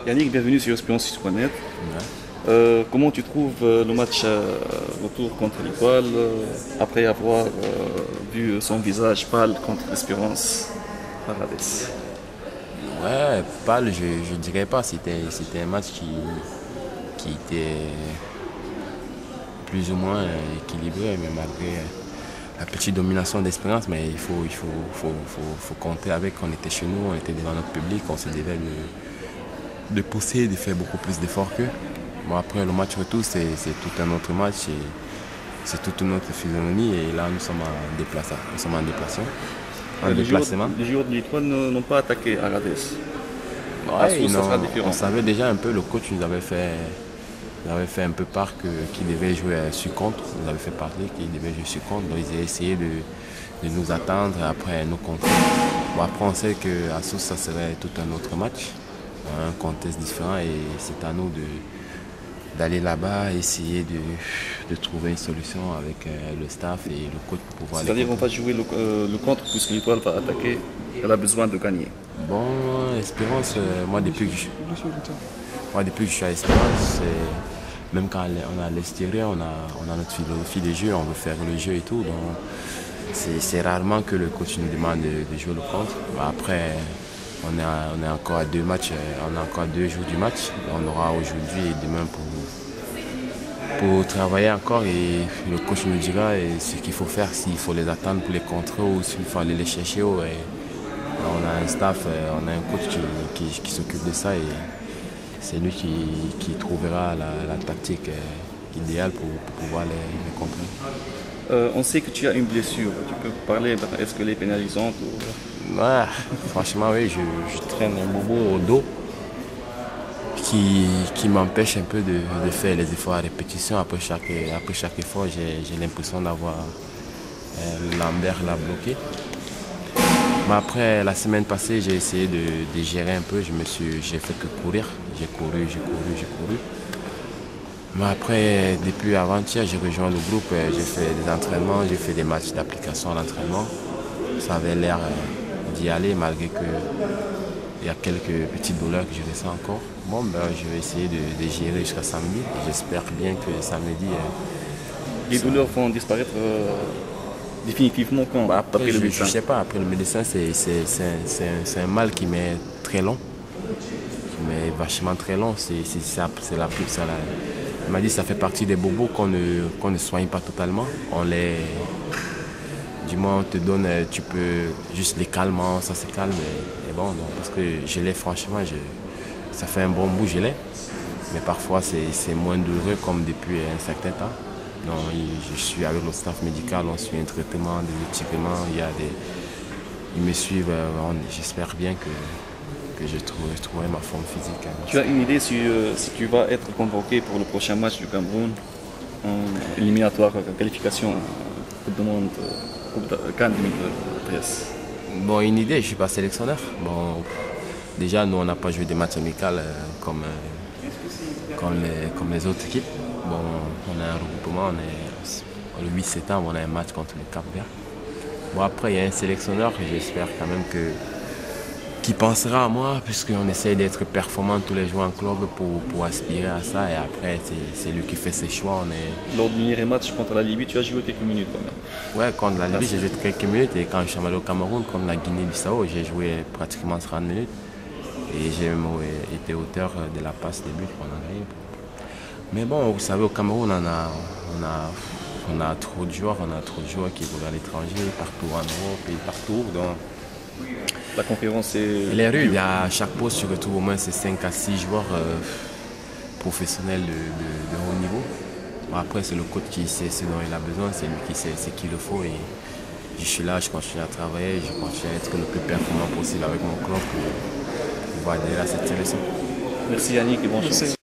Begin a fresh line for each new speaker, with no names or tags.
Yannick, bienvenue sur Expérience.net. Comment tu trouves le match retour contre l'Étoile après avoir vu son visage pâle contre l'Espérance Paradis?
Ouais, pâle, je dirais pas. C'était un match qui était plus ou moins équilibré, mais malgré la petite domination d'Espérance, mais il faut compter avec qu'on était chez nous, on était devant notre public, on se devait de pousser, de faire beaucoup plus d'efforts qu'eux. Bon, après, le match retour, c'est tout un autre match, et c'est toute une autre physionomie, et là, nous sommes en déplacement.
Les joueurs de l'Étoile n'ont pas attaqué Agadez.
Ouais,
Ça sera différent.
on savait déjà un peu, le coach nous avait fait un peu part qu'il devait jouer sur contre. Il nous avait fait parler qu'il devait jouer sur contre. Donc ils ont essayé de nous attendre et après nous contrer. Bon, après on sait qu'à Sousse ça serait tout un autre match, un contexte différent, et c'est à nous d'aller là-bas, essayer de trouver une solution avec le staff et le coach pour pouvoir.
C'est-à-dire qu'on va jouer le contre puisque l'Étoile va attaquer. Elle a besoin de gagner.
Bon, Espérance, moi depuis que je suis à Espérance, même quand on est à l'extérieur, on a notre philosophie de jeu, on veut faire le jeu et tout. Donc c'est rarement que le coach nous demande de jouer le contre. Après, on est encore à 2 matchs, on a encore 2 jours du match. On aura aujourd'hui et demain pour travailler encore, et le coach nous dira ce qu'il faut faire, s'il faut les attendre pour les contrer ou s'il faut aller les chercher. On a un staff, on a un coach qui s'occupe de ça, et c'est lui qui trouvera la tactique idéale pour pouvoir les contrer.
On sait que tu as une blessure. Tu peux parler, est-ce qu'elle est pénalisante ou...
Ouais, franchement, oui, je traîne un bobo au dos qui m'empêche un peu de faire les efforts à répétition. Après chaque effort, j'ai l'impression d'avoir Lambert l'a bloqué. Mais après, la semaine passée, j'ai essayé de gérer un peu. J'ai fait que courir. J'ai couru. Mais après, depuis avant-hier, j'ai rejoint le groupe. J'ai fait des entraînements, j'ai fait des matchs d'application à l'entraînement. Ça avait l'air d'y aller, malgré qu'il y a quelques petites douleurs que je ressens encore. Bon, ben, je vais essayer de gérer jusqu'à samedi. J'espère bien que samedi...
les douleurs vont disparaître définitivement quand
après
le
je
médecin.
ne sais pas, après le médecin, c'est un mal qui m'est très long, qui m'est vachement très long. C'est la plus ça. Il m'a dit que ça fait partie des bobos qu'on ne soigne pas totalement. Du moins on te donne, tu peux juste les calmants, ça se calme, et bon, donc, parce que je l'ai franchement, ça fait un bon bout, je l'ai. Mais parfois c'est moins douloureux comme depuis un certain temps. Donc, je suis avec le staff médical, on suit un traitement, des étirements, ils me suivent. J'espère bien que je trouverai ma forme physique.
Tu as une idée si tu vas être convoqué pour le prochain match du Cameroun en éliminatoire, qualification Coupe du Monde, CAN 2013?
Bon, une idée, je ne suis pas sélectionneur. Bon, déjà, nous, on n'a pas joué des matchs amicaux comme les autres équipes. Bon, on a un regroupement, le 8 septembre, on a un match contre le Cap-Vert. Bon, après, il y a un sélectionneur, j'espère quand même qui pensera à moi, puisqu'on essaie d'être performant tous les jours en club pour aspirer à ça, et après, c'est lui qui fait ses choix.
Lors du dernier match contre la Libye, tu as joué quelques minutes quand même.
Ouais, contre la Libye, j'ai joué quelques minutes, et quand je suis allé au Cameroun, contre la Guinée-Bissau, j'ai joué pratiquement 30 minutes. Et j'ai même été auteur de la passe de but qu'on a gagné. Mais bon, vous savez, au Cameroun, on a trop de joueurs, qui vont à l'étranger, partout en Europe et partout. Donc,
la conférence est...
Les rues, à chaque poste, je retrouve au moins 5 à 6 joueurs professionnels de haut niveau. Bon, après, c'est le coach qui sait ce dont il a besoin, c'est lui qui sait ce qu'il le faut. Et je suis là, je continue à travailler, je continue à être le plus performant possible avec mon club pour adhérer à cette sélection.
Merci Yannick et bonne chance.